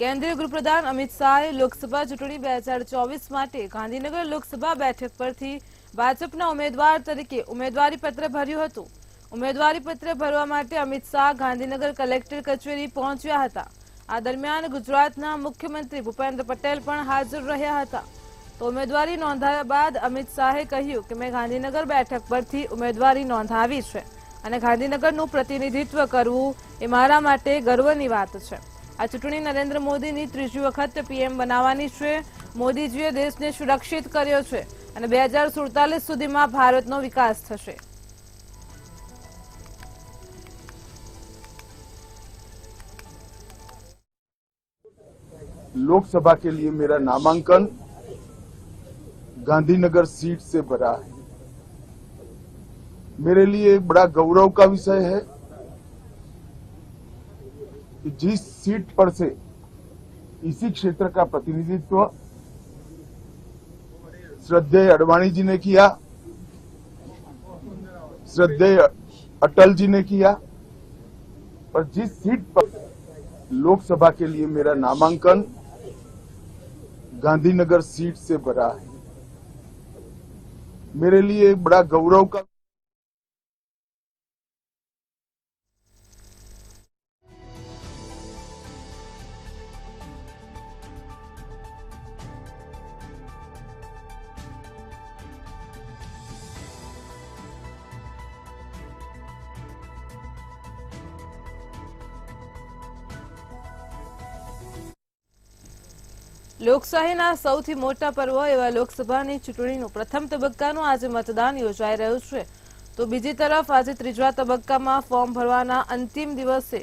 કેન્દ્રીય ગૃહપ્રધાન અમિત શાહે લોકસભા ચૂંટણી 2024 માટે ગાંધીનગર લોકસભા બેઠક પરથી ભાજપના ઉમેદવાર તરીકે ઉમેદવારીપત્ર ભર્યું હતું। ઉમેદવારીપત્ર ભરવા માટે અમિત શાહ ગાંધીનગર કલેક્ટર કચેરી પહોંચ્યા હતા। આ દરમિયાન ગુજરાતના મુખ્યમંત્રી ભૂપેન્દ્ર પટેલ પણ હાજર રહ્યા હતા। તો ઉમેદવારી નોંધાવ્યા બાદ અમિત શાહે કહ્યું કે મેં ગાંધીનગર બેઠક પરથી ઉમેદવારી નોંધાવી છે અને ગાંધીનગરનું પ્રતિનિધિત્વ કરવું એ મારા માટે ગર્વની વાત છે। આ ચૂંટણી નરેન્દ્ર મોદીની ત્રીજી વખત પીએમ બનાવવાની છે। મોદીજીએ દેશને સુરક્ષિત કર્યો છે અને 2047 સુધીમાં ભારતનો વિકાસ થશે। लोकसभा के लिए मेरा नामांकन गांधीनगर सीट से भरा है। मेरे लिए एक बड़ा गौरव का विषय है कि जिस सीट पर से इसी क्षेत्र का प्रतिनिधित्व श्रद्धेय अडवाणी जी ने किया, श्रद्धेय अटल जी ने किया, और जिस सीट पर लोकसभा के लिए मेरा नामांकन गांधीनगर सीट से भरा है, मेरे लिए एक बड़ा गौरव का લોકશાહીના સૌથી મોટા પર્વ એવા લોકસભાની ચૂંટણીનું પ્રથમ તબક્કાનું આજે મતદાન યોજાઈ રહ્યું છે। તો બીજી તરફ આજે ત્રીજા તબક્કામાં ફોર્મ ભરવાના અંતિમ દિવસે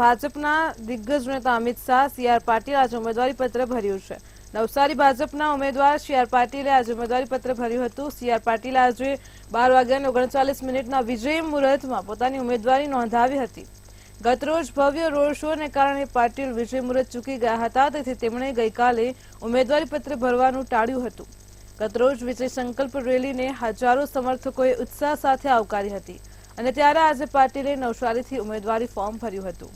ભાજપના દિગ્ગજ નેતા અમિત શાહ, સીઆર પાટીલ આજે ઉમેદવારીપત્ર ભર્યું છે। નવસારી ભાજપના ઉમેદવાર સીઆર પાટીલે આજે ઉમેદવારીપત્ર ભર્યું હતું। સીઆર પાટીલે આજે 12:39 વિજય મુહૂર્તમાં પોતાની ઉમેદવારી નોંધાવી હતી। ગતરોજ ભવ્ય રોડ શોને કારણે પાટીલ વિજય મુહૂર્ત ચૂકી ગયા હતા, તેથી તેમણે ગઈકાલે ઉમેદવારીપત્ર ભરવાનું ટાળ્યું હતું। ગતરોજ વિજય સંકલ્પ રેલીને હજારો સમર્થકોએ ઉત્સાહ સાથે આવકારી હતી અને ત્યારે આજે પાટીલે નવસારીથી ઉમેદવારી ફોર્મ ભર્યું હતું।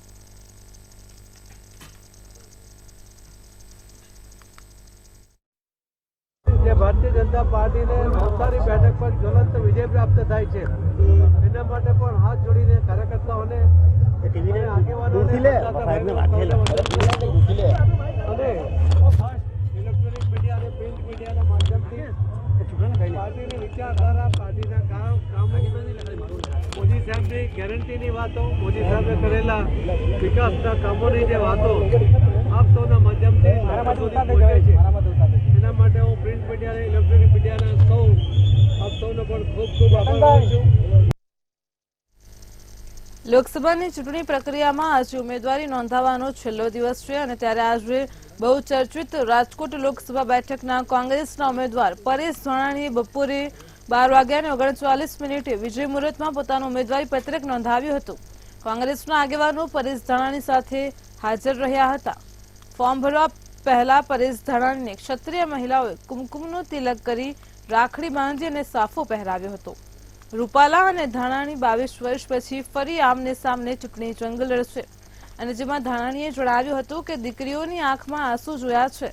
भारतीय जनता पार्टी ने नवसारी बैठक पर ज्वलंत विजय प्राप्त थाय छे, एना माटे पण हाथ जोड़ीने कार्यकर्ताओने આગેવાનોને ઇલેક્ટ્રોનિક મીડિયા અને પ્રિન્ટ મીડિયાના માધ્યમથી પાર્ટીની વિચારધારા, પાર્ટીના કામો, મોદી સાહેબની ગેરંટીની વાતો, મોદી સાહેબે કરેલા વિકાસના કામોની જે વાતો આપ સૌના માધ્યમથી પહોંચે છે, એના માટે હું પ્રિન્ટ મીડિયા અને ઇલેક્ટ્રોનિક મીડિયાના આપ સૌનો પણ ખૂબ ખૂબ આભાર માનું છું। લોકસભાની ચૂંટણી પ્રક્રિયામાં આજે ઉમેદવારી નોંધાવવાનો છેલ્લો દિવસ છે અને ત્યારે આજે બહુ ચર્ચિત રાજકોટ લોકસભા બેઠકના કોંગ્રેસના ઉમેદવાર પરેશ ધાનાણીએ બપોરે 12:39 વિજય મુહૂર્તમાં પોતાનું ઉમેદવારી પત્રક નોંધાવ્યું હતું। કોંગ્રેસના આગેવાનો પરેશ ધાનાણી સાથે હાજર રહ્યા હતા। ફોર્મ ભરવા પહેલા પરેશ ધાનાણીને ક્ષત્રિય મહિલાઓએ કુમકુમનું તિલક કરી રાખડી બાંધી અને સાફો પહેરાવ્યો હતો। રૂપાલા અને ધાનાણી 22 વર્ષ પછી ફરી આમને સામને ચૂંટણી જંગ લડશે અને જેમાં ધાનાણીએ જણાવ્યું હતું કે દીકરીઓની આંખમાં આંસુ જોયા છે,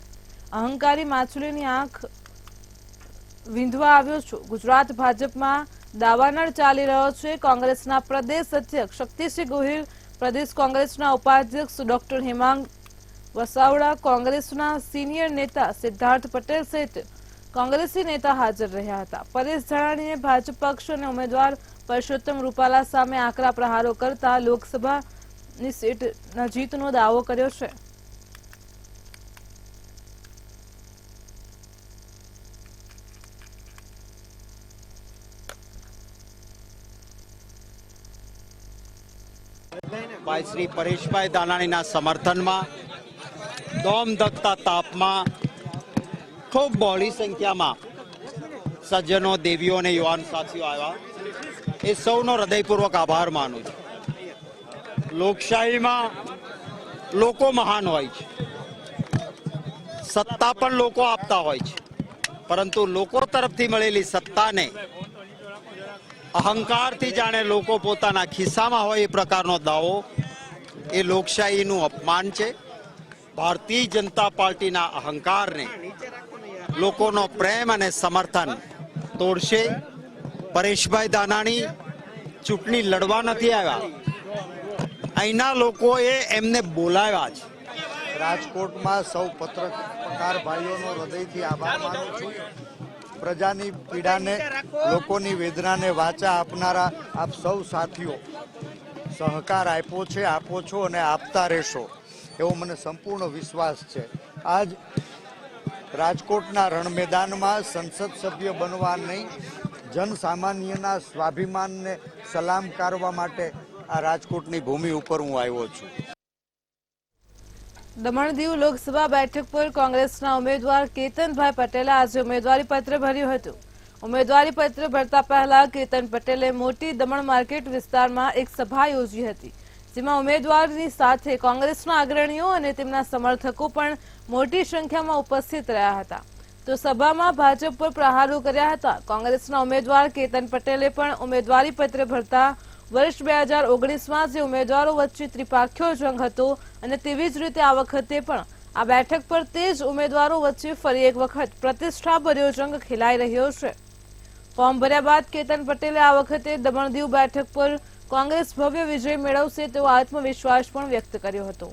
અહંકારી માછલીની આંખ વીંધવા આવ્યો છું। ગુજરાત ભાજપમાં દાવાનળ ચાલી રહ્યો છે। કોંગ્રેસના પ્રદેશ અધ્યક્ષ શક્તિસિંહ ગોહિલ, પ્રદેશ કોંગ્રેસના ઉપાધ્યક્ષ ડોક્ટર હેમાંગ વસાવડા, કોંગ્રેસના સિનિયર नेता સિદ્ધાર્થ પટેલ સહિત કોંગ્રેસી नेता हाजर રહ્યા હતા। પરેશ ધાનાણીએ ભાજપ પક્ષ અને ઉમેદવાર પરસોત્તમ રૂપાલા સામે આકરા પ્રહારો કરતા લોકસભાની સીટના જીતનો દાવો કર્યો છે। भाई श्री परेशभाई दानाणीना समर्थनमा दम धकता तापमा खूब बहोળી સંખ્યામાં સજ્જનો, દેવીઓ અને યુવાન સાથીઓ આવ્યા, એ સૌનો હૃદયપૂર્વક આભાર માનું છું। લોકશાહીમાં લોકો મહાન હોય છે, સત્તા પણ લોકો આપતા હોય છે, પરંતુ લોકો તરફથી મળેલી સત્તાને અહંકારથી જાણે લોકો પોતાના ખિસ્સામાં હોય એ પ્રકારનો દાવો એ લોકશાહીનું અપમાન છે। ભારતીય જનતા પાર્ટીના અહંકારને, લોકોનો પ્રેમ અને સમર્થન તોડશે. પરેશભાઈ દાનાણી ચૂંટણી લડવા નથી આવ્યા, અહીંના લોકોએ એમને બોલાવ્યા છે. રાજકોટમાં સૌ પત્રકાર ભાઈઓનો હૃદયથી આભાર માનું છું. પ્રજાની પીડાને, લોકોની વેદનાને વાચા આપનારા આપ સૌ સાથીઓ સહકાર આપ્યો છે, આપો છો અને આપતા રહેશો એવો મને સંપૂર્ણ વિશ્વાસ છે. આજ રાજકોટના રણ મેદાનમાં સંસદ સભ્ય બનવા નહીં, જનસામાન્યના સ્વાભિમાનને સલામ કરવા માટે આ રાજકોટની ભૂમિ ઉપર હું આવ્યો છું. દમણ દીવ લોકસભા બેઠક પર કોંગ્રેસના ઉમેદવાર કેતનભાઈ પટેલે આજે ઉમેદવારી પત્ર ભર્યું હતું. ઉમેદવારી પત્ર ભરતા પહેલા કેતન પટેલે મોટી દમણ માર્કેટ વિસ્તારમાં એક સભા યોજી હતી, જેમાં ઉમેદવારની સાથે કોંગ્રેસના અગ્રણીઓ અને તેમના સમર્થકો પણ મોટી સંખ્યામાં ઉપસ્થિત રહ્યા હતા. તો સભામાં ભાજપ પર પ્રહારો કર્યા હતા. કોંગ્રેસના ઉમેદવાર કેતન પટેલે પણ ઉમેદવારી પત્ર ભરતા વર્ષ 2019માં જે ઉમેદવારો વચ્ચે ત્રિપાખ્યો જંગ હતો અને તેવી જ રીતે આ વખતે પણ આ બેઠક પર તે જ ઉમેદવારો વચ્ચે ફરી એક વખત પ્રતિષ્ઠાભર્યો જંગ ખેલાઈ રહ્યો છે. ફોર્મ ભર્યા બાદ કેતન પટેલે આ વખતે દમણ દીવ બેઠક પર કોંગ્રેસ ભવ્ય વિજય મેળવશે તેવો આત્મવિશ્વાસ પણ વ્યક્ત કર્યો હતો.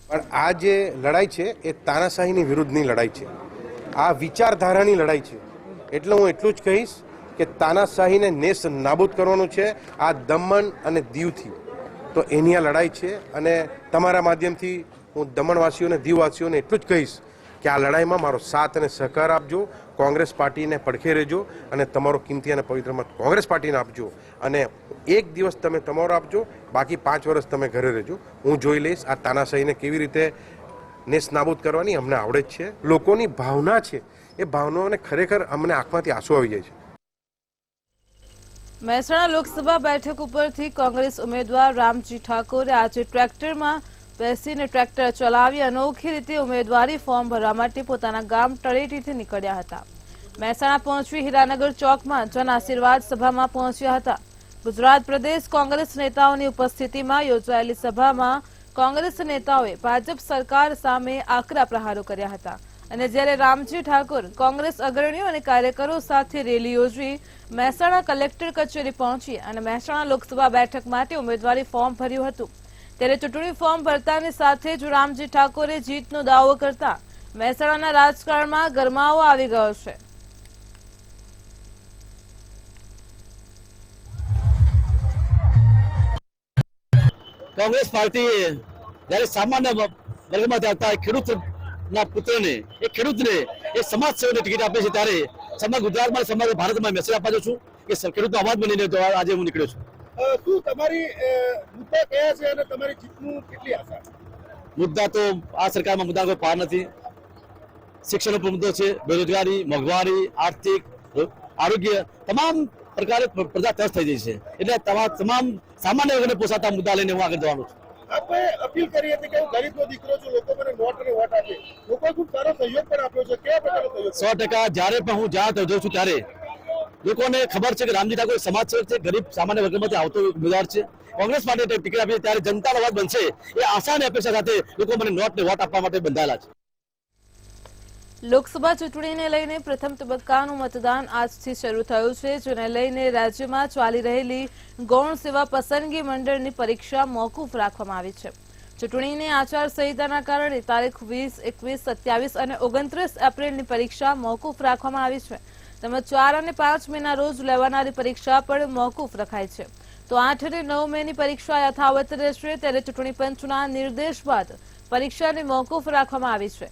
પણ આ જે લડાઈ છે એ તાનાશાહીની વિરુદ્ધની લડાઈ છે, આ વિચારધારાની લડાઈ છે. એટલે હું એટલું જ કહીશ કે તાનાશાહીને નેસ નાબૂદ કરવાનું છે આ દમણ અને દીવથી. તો એની આ લડાઈ છે અને તમારા માધ્યમથી હું દમણવાસીઓને, દીવવાસીઓને એટલું જ કહીશ કે આ લડાઈમાં મારો સાથ અને સહકાર આપજો. કોંગ્રેસ પાર્ટીને પડખે રહેજો અને તમારો કિંમતી અને પવિત્ર મત કોંગ્રેસ પાર્ટીને આપજો. અને એક દિવસ તમે તમારો આપજો, બાકી 5 વર્ષ તમે ઘરે રહેજો. હું જોઈ લઈશ આ તાનાશાહીને કેવી રીતે નેસ નાબૂદ કરવાની અમને આવડે જ છે. લોકોની ભાવના છે, એ ભાવનાઓને ખરેખર અમને આંખમાંથી આંસુ આવી જાય છે. મહેસાણા લોકસભા બેઠક ઉપરથી કોંગ્રેસ ઉમેદવાર રામજી ઠાકોરે આજે ટ્રેક્ટરમાં બેસીને ટ્રેક્ટર ચલાવી અનોખી રીતે ઉમેદવારી ફોર્મ ભરવા માટે પોતાના ગામ તળેટીથી નીકળ્યા હતા. મહેસાણા પહોંચી હીરાનગર ચોકમાં જન આશીર્વાદ સભામાં પહોંચ્યા હતા. ગુજરાત પ્રદેશ કોંગ્રેસ નેતાઓની ઉપસ્થિતિમાં યોજાયેલી સભામાં કોંગ્રેસ નેતાઓએ ભાજપ સરકાર સામે આકરા પ્રહારો કર્યા હતા. અને જ્યારે રામજી ઠાકોર કોંગ્રેસ અગ્રણીઓ અને કાર્યકરો સાથે રેલી યોજી મહેસાણા કલેક્ટર કચેરી પહોંચી અને મહેસાણા લોકસભા બેઠક માટે ઉમેદવારી ફોર્મ ભર્યું હતું. ત્યારે ચૂંટણી ફોર્મ ભરતાની સાથે જ રામજી ઠાકોરે જીતનો દાવો કરતા મહેસાણાના રાજકારણમાં ગરમાવો આવી ગયો છે. કોંગ્રેસ પાર્ટીએ જ્યારે સામાન્ય વર્ગમાંથી આવતા ખેડૂતના પુત્રને, એ ખેડૂતને, એ સમાજ સેવકને ટિકિટ આપે છે, ત્યારે સમગ્ર ગુજરાતમાં, સમગ્ર ભારતમાં મેસેજ આપવા છું કે ખેડૂતનો અવાજ બનીને તો આજે હું નીકળ્યો છું. શું તમારી મુદ્દા કયા છે અને તમારી જીતનું કેટલી આશા? મુદ્દા તો આ સરકારમાં મુદ્દા કોઈ પાર નથી. શિક્ષણનો મુદ્દો છે, બેરોજગારી, મોંઘવારી, આર્થિક, આરોગ્ય, તમામ પ્રકારે પ્રજા ત્રસ્ત થઈ ગઈ છે. એટલે તમામ સામાન્ય વર્ગને પોસાતા મુદ્દા લઈને હું આગળ જવાનું છું. આપણે અપીલ કરી હતી કે હું ગરીબનો દીકરો છું, લોકો મને નોટ અને વોટ આપે. લોકોએ ખૂબ સારો સહયોગ પણ આપ્યો છે. કેવા પ્રકારનો સહયોગ? 100% જ્યારે પણ હું જ્યાં જઉં છું ત્યારે લોકોને ખબર છે કે રામજી ઠાકોર સમાજ સેવક છે, ગરીબ સામાન્ય વર્ગમાંથી આવતો ઉમેદવાર છે. કોંગ્રેસ માટે ટિકિટ આપી ત્યારે જનતાનો અવાજ બનશે એ આશા અને અપેક્ષા સાથે લોકો મને નોટ ને વોટ આપવા માટે બંધાયેલા છે. લોકસભા ચૂંટણીને લઈને પ્રથમ તબક્કાનું મતદાન આજથી શરૂ થયું છે, જેને લઈને રાજ્યમાં ચાલી રહેલી ગૌણ સેવા પસંદગી મંડળની પરીક્ષા મોકૂફ રાખવામાં આવી છે. ચૂંટણીની આચારસંહિતાના કારણે તારીખ 20, 21, 27 અને 29 એપ્રિલની પરીક્ષા મોકૂફ રાખવામાં આવી છે. તેમજ 4 અને 5 મેના રોજ લેવાનારી પરીક્ષા પણ મોકૂફ રખાઈ છે. તો 8 અને 9 મેની પરીક્ષા યથાવત રહેશે. ત્યારે ચૂંટણી પંચના નિર્દેશ બાદ પરીક્ષાને મોકૂફ રાખવામાં આવી છે.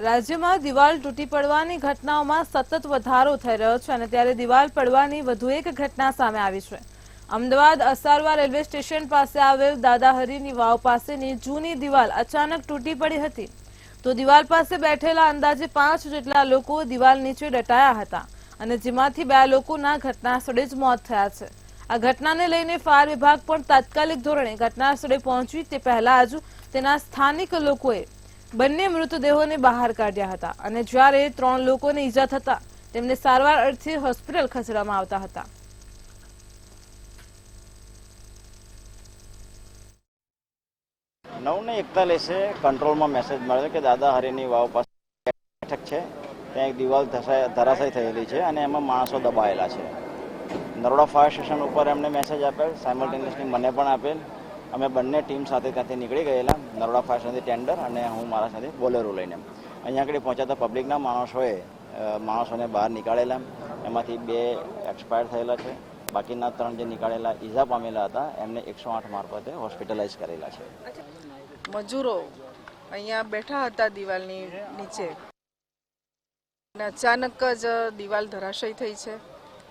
રાજ્યમાં દિવાલ તૂટી પડવાની ઘટનાઓમાં સતત વધારો થઈ રહ્યો છે અને ત્યારે દિવાલ પડવાની વધુ એક ઘટના સામે આવી છે. અમદાવાદ અસારવા રેલવે સ્ટેશન પાસે આવેલ દાદાહરીની વાવ પાસેની જૂની દિવાલ અચાનક તૂટી પડી હતી. તો દિવાલ પાસે બેઠેલા અંદાજે 5 જેટલા લોકો દિવાલ નીચે દટાયા હતા અને જેમાંથી 2 લોકોના ઘટના સ્થળે જ મોત થયા છે. આ ઘટનાને લઈને ફાયર વિભાગ પણ તાત્કાલિક ધોરણે ઘટના સ્થળે પહોંચી તે પહેલા જ તેના સ્થાનિક લોકોએ બંને મૃતદેહોને બહાર કાઢ્યા હતા અને જ્યારે 3 લોકોને ઈજા થતા તેમને સારવાર અર્થે હોસ્પિટલ ખસેડવામાં આવતા હતા. નવને 41 કંટ્રોલમાં મેસેજ મળ્યો કે દાદા હરિની વાવ પાસે બેઠક છે, ત્યાં એક દિવાલ ધરાશાયી થયેલી છે અને એમાં માણસો દબાયેલા છે. નરોડા ફાયર સ્ટેશન ઉપર એમને મેસેજ આપેલ, સાયમલ્ટેનિયસલી મને પણ આપેલ. અમે બંને ટીમ સાથે ત્યાંથી નીકળી ગયેલા, નરોડા ફાયર સ્ટેશનથી ટેન્ડર અને હું મારા સાથે બોલેરો લઈને. અહીંયા આગળ પહોંચાતા પબ્લિકના માણસોને બહાર નીકાળેલા, એમાંથી 2 એક્સપાયર થયેલા છે. બાકીના 3 જે નીકાળેલા ઈજા પામેલા હતા એમને 108 મારફતે હોસ્પિટલાઇઝ કરેલા છે. મજૂરો અહીંયા બેઠા હતા દિવાલની નીચે અને અચાનક જ દિવાલ ધરાશયી થઈ છે.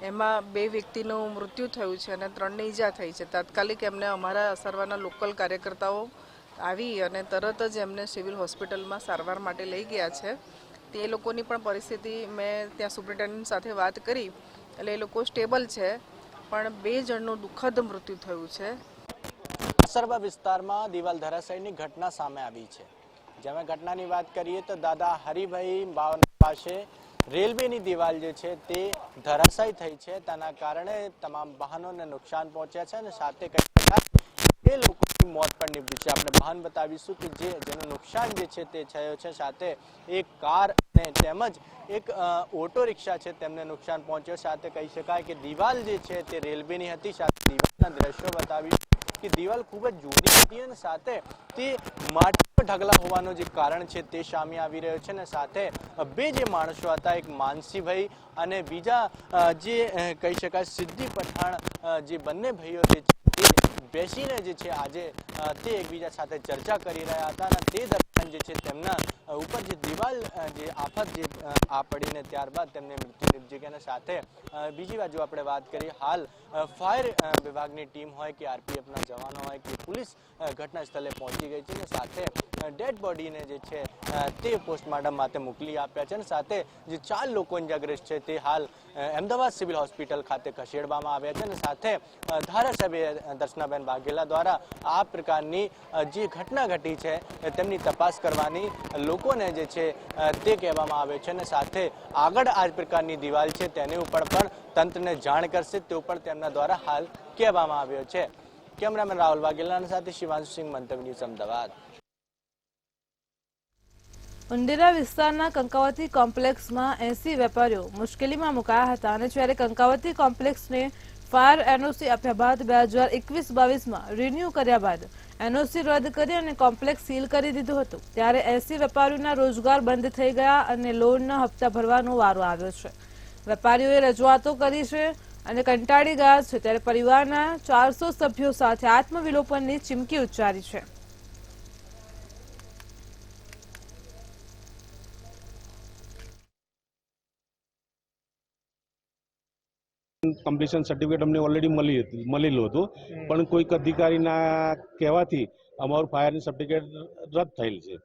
એમાં 2 વ્યક્તિનું મૃત્યુ થયું છે અને 3ને ઈજા થઈ છે. તાત્કાલિક એમને અમારા અસરવાના લોકલ કાર્યકર્તાઓ આવી અને તરત જ એમને સિવિલ હોસ્પિટલમાં સારવાર માટે લઈ ગયા છે. તે લોકોની પણ પરિસ્થિતિ મેં ત્યાં સુપ્રિન્ટેન્ડન્ટ સાથે વાત કરી એટલે એ લોકો સ્ટેબલ છે, પણ 2 જણનું દુઃખદ મૃત્યુ થયું છે. અસરવા વિસ્તારમાં દિવાલ ધરાશાયીની ઘટના સામે આવી છે. જેમાં ઘટનાની વાત કરીએ તો દાદા હરિભાઈ પાસે રેલવેની દિવાલ જે છે તે ધરાશાયી થઈ છે. તેના કારણે તમામ વાહનોને નુકસાન પહોંચ્યા છે અને સાથે કહી શકાય એ લોકોની મોત પણ નીપજી છે. આપણે વાહન બતાવીશું કે જેનું નુકસાન જે છે તે થયો છે. સાથે એક કાર અને તેમજ એક ઓટો રિક્ષા છે તેમને નુકસાન પહોંચ્યો. સાથે કહી શકાય કે દિવાલ જે છે તે રેલવેની હતી. સાથે દિવાલના દ્રશ્યો બતાવીશું કે દિવાલ ખૂબ જ જૂની હતી અને સાથે તે માટીમાં ઢગલા હોવાનું જે કારણ છે તે સામે આવી રહ્યો છે. અને સાથે 2 જે માણસો હતા, એક માનસીભાઈ અને બીજા જે કહી શકાય સિદ્ધિ પઠાણ, જે બંને ભાઈઓ જે બેસીને જે છે આજે તે એકબીજા સાથે ચર્ચા કરી રહ્યા હતા અને તે દરમિયાન જે છે તેમના ઉપર જે દિવાલ જે આફત જે આ પડીને ત્યારબાદ તેમને મૃત્યુ નીપજી ગયા. સાથે બીજી બાજુ આપણે વાત કરીએ, હાલ ફાયર વિભાગની ટીમ હોય કે આરપીએફના જવાનો હોય કે પોલીસ ઘટના સ્થળે પહોંચી ગઈ છે અને સાથે ડેડ બોડીને જે છે તે પોસ્ટમોર્ટમ માટે મોકલી આપ્યા છે અને સાથે જે 4 લોકો ઇજાગ્રસ્ત છે તે હાલ અમદાવાદ સિવિલ હોસ્પિટલ ખાતે ખસેડવામાં આવ્યા છે અને સાથે ધારાસભ્ય દર્શનાબેન વાઘેલા દ્વારા આ પ્રકારની જે ઘટના ઘટી છે તેમની તપાસ કરવાની લોકોને જે છે તે કહેવામાં આવે છે અને સાથે આગળ આ પ્રકારની દિવાલ છે તેની ઉપર પણ તંત્રને જાણ કરશે તેવું પણ તેમના દ્વારા હાલ કહેવામાં આવ્યો છે. કેમેરામેન રાહુલ વાઘેલા સાથે શિવાંશુ સિંહ, મંતવ્ય ન્યૂઝ, અમદાવાદ. ઉંડેરા વિસ્તારના કંકાવતી કોમ્પ્લેક્સમાં 80 વેપારીઓ મુશ્કેલીમાં મુકાયા હતા અને જ્યારે કંકાવતી કોમ્પ્લેક્સને ફાયર એનઓસી આપ્યા બાદ 2021-22માં રિન્યુ કર્યા બાદ એનઓસી રદ કરી અને કોમ્પ્લેક્સ સીલ કરી દીધું હતું, ત્યારે 80 વેપારીઓના રોજગાર બંધ થઈ ગયા અને લોનના હપ્તા ભરવાનો વારો આવ્યો છે. વેપારીઓએ રજૂઆતો કરી છે અને કંટાળી ગયા છે, ત્યારે પરિવારના 400 સભ્યો સાથે આત્મવિલોપનની ચીમકી ઉચ્ચારી છે. કમ્પ્લીશન સર્ટિફિકેટ અમને ઓલરેડી મળેલું હતું, પણ કોઈક અધિકારીના કહેવાથી અમારું ફાયરની સર્ટિફિકેટ રદ થયેલ છે.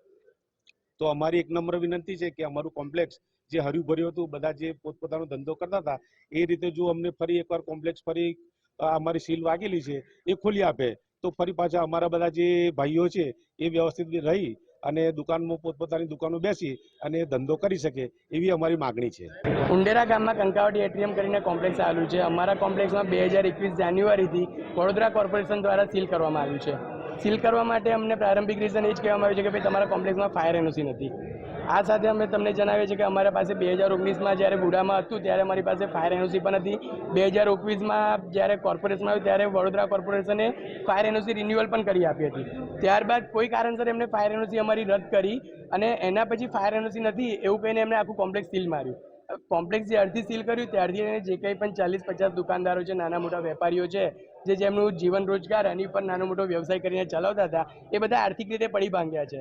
તો અમારી એક નમ્ર વિનંતી છે કે અમારું કોમ્પ્લેક્સ જે હર્યું ભર્યું હતું, બધા જે પોતપોતાનો ધંધો કરતા હતા એ રીતે જો અમને ફરી એકવાર કોમ્પ્લેક્સ ફરી અમારી સીલ વાગેલી છે એ ખોલી આપે તો ફરી પાછા અમારા બધા જે ભાઈઓ છે એ વ્યવસ્થિત રહી અને દુકાનમાં પોતપોતાની દુકાનો બેસી અને ધંધો કરી શકે એવી અમારી માગણી છે. ઉંડેરા ગામમાં કંકાવટી એટીએમ કરીને કોમ્પ્લેક્સ આવેલું છે. અમારા કોમ્પ્લેક્સમાં 2021 જાન્યુઆરીથી વડોદરા કોર્પોરેશન દ્વારા સીલ કરવામાં આવ્યું છે. સીલ કરવા માટે અમને પ્રારંભિક રીઝન એ જ કહેવામાં આવ્યું છે કે ભાઈ તમારા કોમ્પ્લેક્સમાં ફાયર એનઓસી નથી. આ સાથે અમે તમને જણાવીએ છીએ કે અમારા પાસે 2019માં જ્યારે બુડામાં હતું ત્યારે અમારી પાસે ફાયર એનઓસી પણ હતી. 2021માં જ્યારે કોર્પોરેશન આવ્યું ત્યારે વડોદરા કોર્પોરેશને ફાયર એનઓસી રિન્યુઅલ પણ કરી આપી હતી. ત્યારબાદ કોઈ કારણસર એમને ફાયર એનઓસી અમારી રદ કરી અને એના પછી ફાયર એનઓસી નથી એવું કહીને એમને આખું કોમ્પ્લેક્સ સીલ માર્યું. કોમ્પ્લેક્સ જ્યારથી સીલ કર્યું ત્યારથી જે કંઈ પણ 40-50 દુકાનદારો છે, નાના મોટા વેપારીઓ છે, જે જેમનું જીવન રોજગાર એની ઉપર નાનો મોટો વ્યવસાય કરીને ચલાવતા હતા, એ બધા આર્થિક રીતે પડી ભાંગ્યા છે.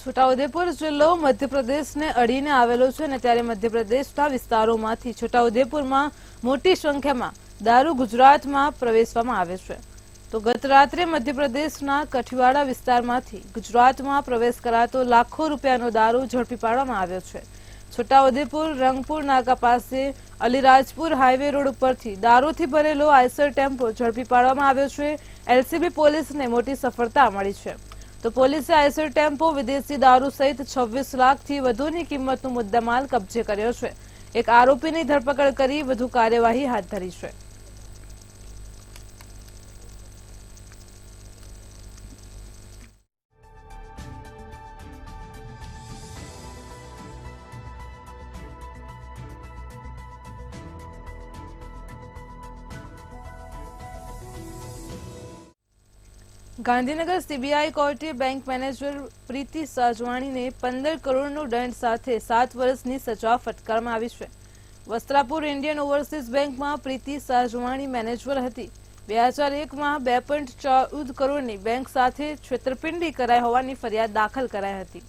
છોટાઉદેપુર જિલ્લો મધ્યપ્રદેશને અડીને આવેલો છે અને ત્યારે મધ્યપ્રદેશના વિસ્તારોમાંથી છોટાઉદેપુરમાં મોટી સંખ્યામાં દારૂ ગુજરાતમાં પ્રવેશવામાં આવે છે. તો ગત રાત્રે મધ્યપ્રદેશના કઠિયાવાડ વિસ્તારમાંથી ગુજરાતમાં પ્રવેશ કરાતો લાખો રૂપિયાનો દારૂ ઝડપી પાડવામાં આવ્યો છે. છોટાઉદેપુર રંગપુર નાકા પાસે અલીરાજપુર હાઈવે રોડ ઉપરથી દારૂથી ભરેલો આઈસર ટેમ્પો ઝડપી પાડવામાં આવ્યો છે. એલસીબી પોલીસને મોટી સફળતા મળી છે. તો પોલીસે આઈસર ટેમ્પો વિદેશી દારૂ સહિત 26 લાખથી વધુની કિંમતનો મુદ્દામાલ કબજે કર્યો છે. એક આરોપીની ધરપકડ કરી વધુ કાર્યવાહી હાથ ધરી છે. ગાંધીનગર સીબીઆઈ કોર્ટે બેંક મેનેજર પ્રીતિ સાજવાણીને 15 કરોડનો દંડ સાથે 7 વર્ષની સજા ફટકારવામાં આવી છે. વસ્ત્રાપુર ઇન્ડિયન ઓવરસીઝ બેંકમાં પ્રીતિ સાજવાણી મેનેજર હતી. 2001માં 2.14 કરોડની બેંક સાથે છેતરપિંડી કરાઈ હોવાની ફરિયાદ દાખલ કરાઈ હતી.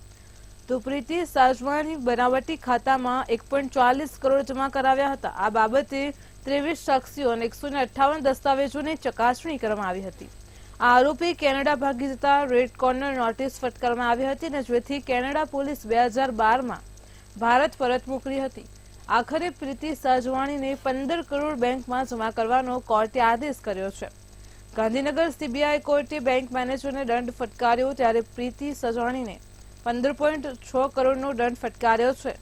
તો પ્રીતિ સાજવાણી બનાવટી ખાતામાં 1.40 કરોડ જમા કરાવ્યા હતા. આ બાબતે 23 સાક્ષીઓ અને 158 દસ્તાવેજોની ચકાસણી કરવામાં આવી હતી. આ આરોપી કેનેડા ભાગી જતા રેડ કોર્નર નોટિસ ફટકારવામાં આવી હતી અને જેથી કેનેડા પોલીસ 2012માં ભારત પરત મોકલી હતી. આખરે પ્રીતિ સાજવાણીને 15 કરોડ બેંકમાં જમા કરવાનો કોર્ટે આદેશ કર્યો છે. ગાંધીનગર સીબીઆઈ કોર્ટે બેંક મેનેજરને દંડ ફટકાર્યો ત્યારે પ્રીતિ સાજવાણીને 15.6 કરોડનો દંડ ફટકાર્યો છે.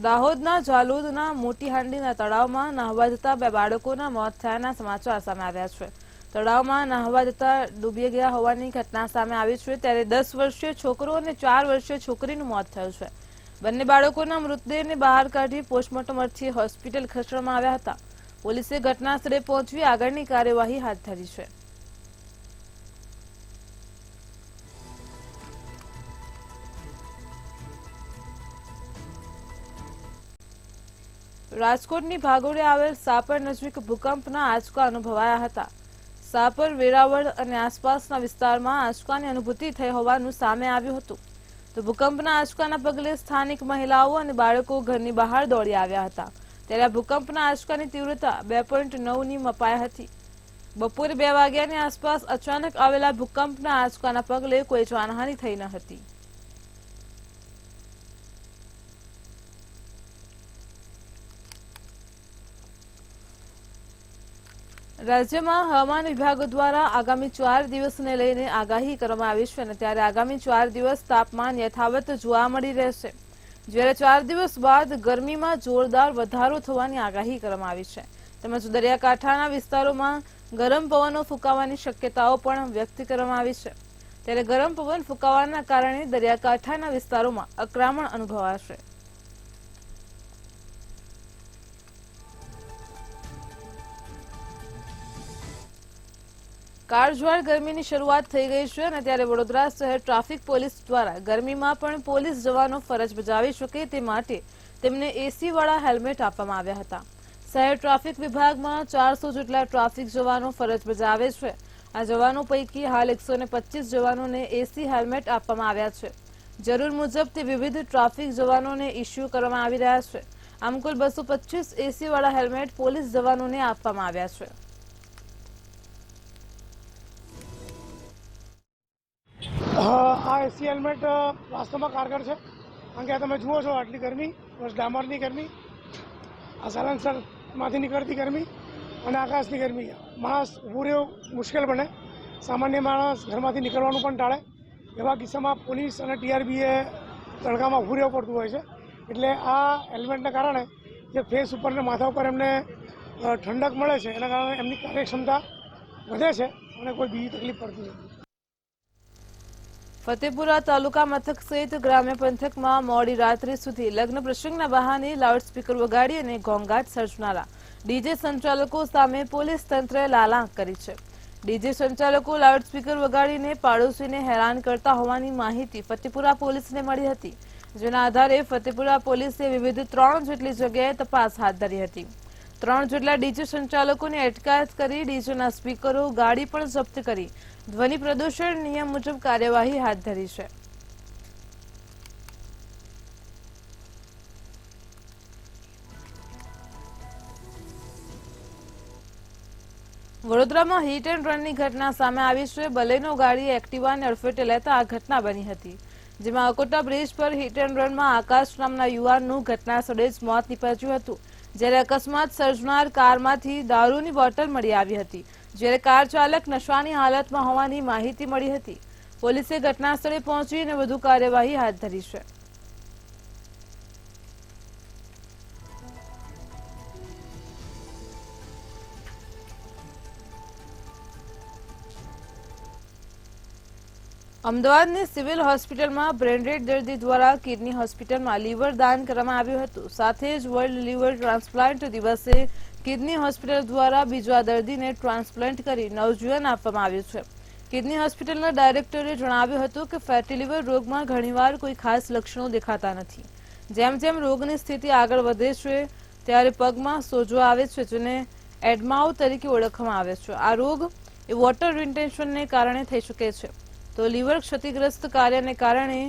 દાહોદના જાલોદના મોટી હાંડીના તળાવમાં નહાવા જતા 2 બાળકોના મોત થયાના સમાચાર સામે આવ્યા છે. તળાવમાં નહાવા જતા ડૂબી ગયા હોવાની ઘટના સામે આવી છે. ત્યારે 10 વર્ષીય છોકરો અને 4 વર્ષીય છોકરીનું મોત થયું છે. બંને બાળકોના મૃતદેહને બહાર કાઢી પોસ્ટમોર્ટમ અર્થે હોસ્પિટલ ખસેડવામાં આવ્યા હતા. પોલીસે ઘટના સ્થળે પહોંચી આગળની કાર્યવાહી હાથ ધરી છે. રાજકોટની ભાગોળે આવેલ સાપર નજીક ભૂકંપના આંચકા અનુભવાયા હતા. સાપર, વેરાવળ અને આસપાસના વિસ્તારમાં આંચકાની અનુભૂતિ થઈ હોવાનું સામે આવ્યું હતું. તો ભૂકંપના આંચકાના પગલે સ્થાનિક મહિલાઓ અને બાળકો ઘરની બહાર દોડી આવ્યા હતા. ત્યારે આ ભૂકંપના આંચકાની તીવ્રતા 2.9ની મપાઈ હતી. બપોરે 2 વાગ્યાની આસપાસ અચાનક આવેલા ભૂકંપના આંચકાના પગલે કોઈ જાનહાનિ થઈ ન હતી. રાજ્યમાં હવામાન વિભાગ દ્વારા આગામી 4 દિવસને લઈને આગાહી કરવામાં આવી છે અને ત્યારે આગામી 4 દિવસ તાપમાન યથાવત જોવા મળી રહેશે. જ્યારે 4 દિવસ બાદ ગરમીમાં જોરદાર વધારો થવાની આગાહી કરવામાં આવી છે. તેમજ દરિયાકાંઠાના વિસ્તારોમાં ગરમ પવનો ફૂંકાવાની શક્યતાઓ પણ વ્યક્ત કરવામાં આવી છે. ત્યારે ગરમ પવન ફૂંકાવાના કારણે દરિયાકાંઠાના વિસ્તારોમાં અકળામણ અનુભવાશે. કાળઝાળ ગરમીની શરૂઆત થઈ ગઈ છે અને ત્યારે વડોદરા શહેર ટ્રાફિક પોલીસ દ્વારા ગરમીમાં પણ પોલીસ જવાનો ફરજ બજાવી શકે તે માટે તેમને એસી વાળા હેલ્મેટ આપવામાં આવ્યા હતા. શહેર ટ્રાફિક વિભાગમાં 400 જેટલા ટ્રાફિક જવાનો ફરજ બજાવે છે. આ જવાનો પૈકી હાલ 125 જવાનોને એસી હેલ્મેટ આપવામાં આવ્યા છે. જરૂર મુજબ તે વિવિધ ટ્રાફિક જવાનોને ઇસ્યુ કરવામાં આવી રહ્યા છે. આમ કુલ 225 એસી વાળા હેલ્મેટ પોલીસ જવાનોને આપવામાં આવ્યા છે. આ એસી હેલ્મેટ વાસ્તવમાં કારગર છે, કારણ કે આ તમે જુઓ છો આટલી ગરમી, બસ ડામરની ગરમી, આ સાયલેન્સરમાંથી નીકળતી ગરમી અને આકાશની ગરમી, માણસ ઊભું રહેવું મુશ્કેલ બને. સામાન્ય માણસ ઘરમાંથી નીકળવાનું પણ ટાળે. એવા કિસ્સામાં પોલીસ અને ટીઆરબીએ તડકામાં ઊભું રહેવું પડતું હોય છે. એટલે આ હેલ્મેટના કારણે જે ફેસ ઉપર ને માથા ઉપર એમને ઠંડક મળે છે, એના કારણે એમની કાર્યક્ષમતા વધે છે અને કોઈ બીજી તકલીફ પડતી નથી. ફતેપુરા તાલુકા મથક સહિત ગ્રામ્ય પંથકમાં મોડી રાત્રે સુધી લગ્ન પ્રસંગના બહાને લાઉડસ્પીકર વગાડી અને ઘોંઘાટ સર્જનારા ડીજે સંચાલકો સામે પોલીસ તંત્રએ લાલાંક કરી છે. ડીજે સંચાલકો લાઉડસ્પીકર વગાડીને પાડોશીને હેરાન કરતા હોવાની માહિતી ફતેપુરા પોલીસને મળી હતી. જેના આધારે ફતેપુરા પોલીસે વિવિધ 3 જેટલી જગ્યાએ તપાસ હાથ ધરી હતી. 3 જેટલા ડીજે સંચાલકોની અટકાયત કરી ડીજેના સ્પીકરો, ગાડી પણ જપ્ત કરી ધ્વનિ પ્રદૂષણ નિયમ મુજબ કાર્યવાહી હાથ ધરી છે. વડોદરામાં હિટ એન્ડ રનની ઘટના સામે આવી છે. બલેનો ગાડી એક્ટિવાને અડફેટે લેતા આ ઘટના બની હતી, જેમાં અકોટા બ્રિજ પર હિટ એન્ડ રનમાં આકાશ નામના યુવાનનું ઘટના સ્થળે જ મોત નીપજ્યું હતું. જ્યારે અકસ્માત સર્જનાર કારમાંથી દારૂની બોટલ મળી આવી હતી, જ્યારે કાર ચાલક નશાની હાલતમાં હોવાની માહિતી મળી હતી. પોલીસે ઘટના સ્થળે પહોંચીને વધુ કાર્યવાહી હાથ ધરી છે. અમદાવાદની સિવિલ હોસ્પિટલમાં બ્રેન્ડેડ દર્દી દ્વારા કિડની હોસ્પિટલમાં લીવર દાન કરવામાં આવ્યું હતું. સાથે જ વર્લ્ડ લીવર ટ્રાન્સપ્લાન્ટ દિવસે કિડની હોસ્પિટલ દ્વારા બીજા દર્દીને ટ્રાન્સપ્લાન્ટ કરી નવજીવન આપવામાં આવ્યું છે. કિડની હોસ્પિટલના ડાયરેક્ટરે જણાવ્યું હતું કે ફેટી લીવર રોગમાં ઘણીવાર કોઈ ખાસ લક્ષણો દેખાતા નથી. જેમ જેમ રોગની સ્થિતિ આગળ વધે છે ત્યારે પગમાં સોજો આવે છે, જેને એડમાઉ તરીકે ઓળખવામાં આવે છે. આ રોગ એ વોટર રિટેન્શનને કારણે થઈ શકે છે. તો લીવર ક્ષતિગ્રસ્ત કાર્યને કારણે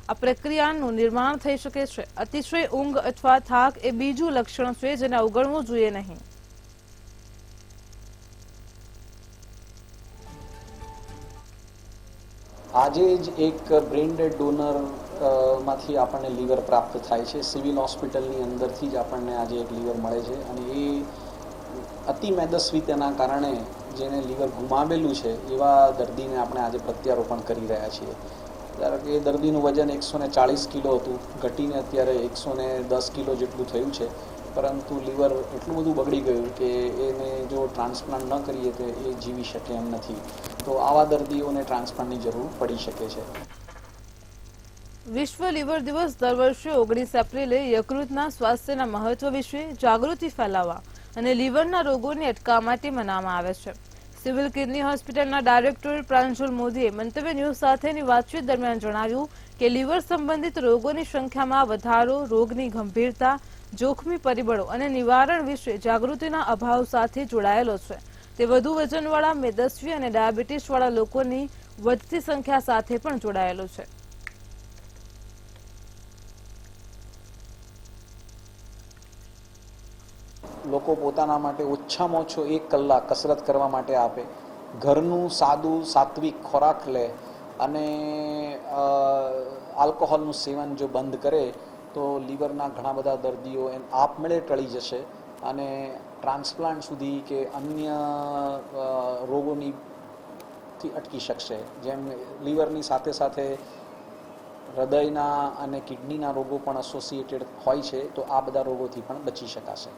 આ પ્રક્રિયાનું નિર્માણ થઈ શકે છે. અતિશય ઊંઘ અથવા થાક એ બીજું લક્ષણ છે જેને અવગણવું જોઈએ નહીં. આજે જ એક બ્રેન્ડેડ ડોનર માંથી આપણને લીવર પ્રાપ્ત થાય છે. સિવિલ હોસ્પિટલની અંદરથી જ આપણને આજે એક લીવર મળે છે અને એ અતિ મેદસ્વીતાના કારણે જેને લીવર ગુમાવેલું છે એવા દર્દીને આપણે આજે પ્રત્યારોપણ કરી રહ્યા છીએ. ધારો કે એ દર્દીનું વજન 140 કિલો હતું, ઘટીને અત્યારે 110 કિલો જેટલું થયું છે, પરંતુ લીવર એટલું બધું બગડી ગયું કે એને જો ટ્રાન્સપ્લાન્ટ ન કરીએ તો એ જીવી શકે એમ નથી. તો આવા દર્દીઓને ટ્રાન્સપ્લાન્ટની જરૂર પડી શકે છે. વિશ્વ લીવર દિવસ દર વર્ષે 19 એપ્રિલે યકૃતના સ્વાસ્થ્યના મહત્વ વિશે જાગૃતિ ફેલાવવા અને લીવરના રોગોને અટકાવવા માટે મનાવવામાં આવે છે. સિવિલ કિડની હોસ્પિટલના ડાયરેક્ટર પ્રાંજલ મોદીએ મંતવ્ય ન્યૂઝ સાથેની વાતચીત દરમિયાન જણાવ્યું કે લીવર સંબંધિત રોગોની સંખ્યામાં વધારો રોગની ગંભીરતા, જોખમી પરિબળો અને નિવારણ વિશે જાગૃતિના અભાવ સાથે જોડાયેલો છે. તે વધુ વજનવાળા, મેદસ્વી અને ડાયાબિટીસવાળા લોકોની વધતી સંખ્યા સાથે પણ જોડાયેલો છે. લોકો પોતાના માટે ઓછામાં ઓછો 1 કલાક કસરત કરવા માટે આપે, ઘરનું સાદું સાત્વિક ખોરાક લે અને આલ્કોહોલનું સેવન જો બંધ કરે તો લીવરના ઘણા બધા દર્દીઓ આપમેળે ટળી જશે અને ટ્રાન્સપ્લાન્ટ સુધી કે અન્ય રોગોથી અટકી શકશે. જેમ લીવરની સાથે સાથે હૃદયના અને કિડનીના રોગો પણ એસોસિએટેડ હોય છે, તો આ બધા રોગોથી પણ બચી શકાશે.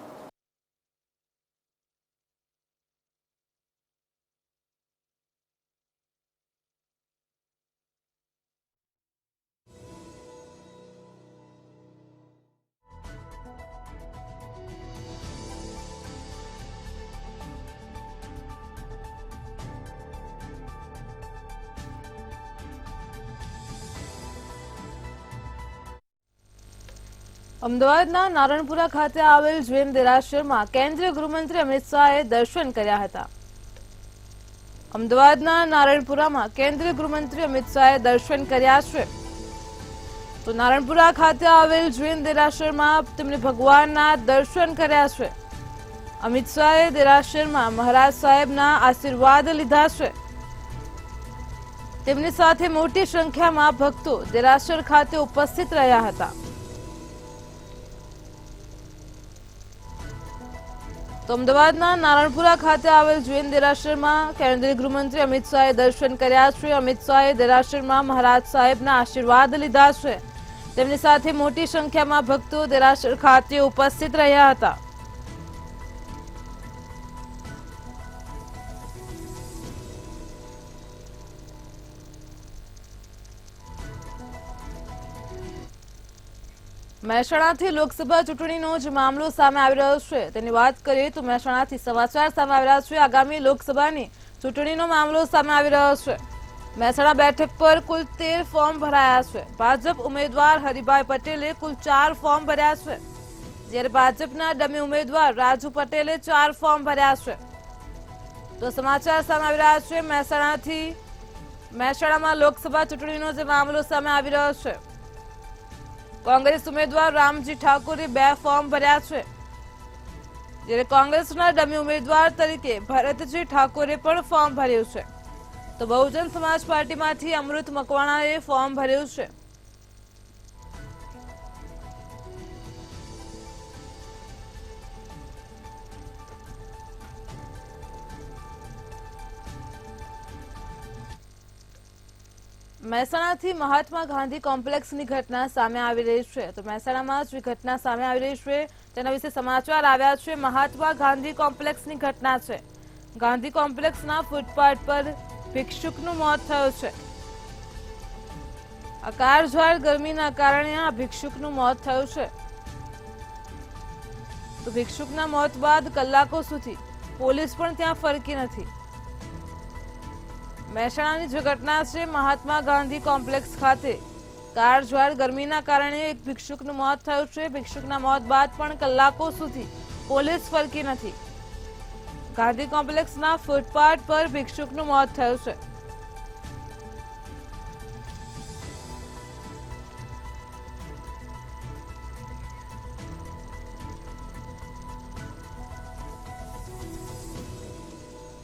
અમદાવાદના નારણપુરા ખાતે આવેલ જૈન દેરાસરમાં કેન્દ્રીય ગૃહમંત્રી અમિત શાહે દર્શન કર્યા હતા. અમદાવાદના નારણપુરામાં કેન્દ્રીય ગૃહમંત્રી અમિત શાહે દર્શન કર્યા છે. તો નારણપુરા ખાતે આવેલ જૈન દેરાસરમાં તેમણે ભગવાનના દર્શન કર્યા છે. અમિત શાહે દેરાસરમાં મહારાજ સાહેબના આશીર્વાદ લીધા છે. તેમની સાથે મોટી સંખ્યામાં ભક્તો દેરાસર ખાતે ઉપસ્થિત રહ્યા હતા. તો અમદાવાદના નારણપુરા ખાતે આવેલ જૈન દેરાસરમાં કેન્દ્રીય ગૃહમંત્રી અમિત શાહે દર્શન કર્યા છે. અમિત શાહે દેરાસરમાં મહારાજ સાહેબના આશીર્વાદ લીધા છે. તેમની સાથે મોટી સંખ્યામાં ભક્તો દેરાસર ખાતે ઉપસ્થિત રહ્યા હતા. મહેસાણાથી લોકસભા ચૂંટણીનો જ મામલો સામે આવી રહ્યો છે તેની વાત કરીએ તો મહેસાણાથી સમાચાર સામે આવી રહ્યા છે. આગામી લોકસભાની ચૂંટણીનો મામલો સામે આવી રહ્યો છે. મહેસાણા બેઠક પર કુલ 13 ફોર્મ ભરાયા છે. ભાજપ ઉમેદવાર હરિભાઈ પટેલે કુલ 4 ફોર્મ ભર્યા છે, જ્યારે ભાજપના ડમી ઉમેદવાર રાજુ પટેલે 4 ફોર્મ ભર્યા છે. તો સમાચાર સામે આવી રહ્યા છે મહેસાણામાં લોકસભા ચૂંટણીનો જે મામલો સામે આવી રહ્યો છે. કોંગ્રેસ ઉમેદવાર રામજી ઠાકોરે 2 ફોર્મ ભર્યા છે, જ્યારે કોંગ્રેસના ડમી ઉમેદવાર તરીકે ભરતજી ઠાકોરે પણ ફોર્મ ભર્યું છે, તો બહુજન સમાજ પાર્ટીમાંથી અમૃત મકવાણાએ ફોર્મ ભર્યું છે. મહેસાણાથી મહાત્મા ગાંધી કોમ્પ્લેક્સની ઘટના સામે આવી રહી છે, તો મહેસાણામાં જે ઘટના સામે આવી રહી છે તેના વિશે સમાચાર આવ્યા છે. મહાત્મા ગાંધી કોમ્પ્લેક્સની ઘટના છે. ગાંધી કોમ્પ્લેક્સના ફૂટપાથ પર ભિક્ષુકનું મોત થયું છે. અકાળઝાળ ગરમીના કારણે આ ભિક્ષુકનું મોત થયું છે. તો ભિક્ષુકના મોત બાદ કલાકો સુધી પોલીસ પણ ત્યાં ફરકી નથી. મહેસાણાની જે ઘટના છે, મહાત્મા ગાંધી કોમ્પ્લેક્સ ખાતે કાળઝાળ ગરમીના કારણે એક ભિક્ષુકનું મોત થયું છે. ભિક્ષુકના મોત બાદ પણ કલાકો સુધી પોલીસ ફરકી નથી. ગાંધી કોમ્પ્લેક્સના ફૂટપાથ પર ભિક્ષુકનું મોત થયું છે.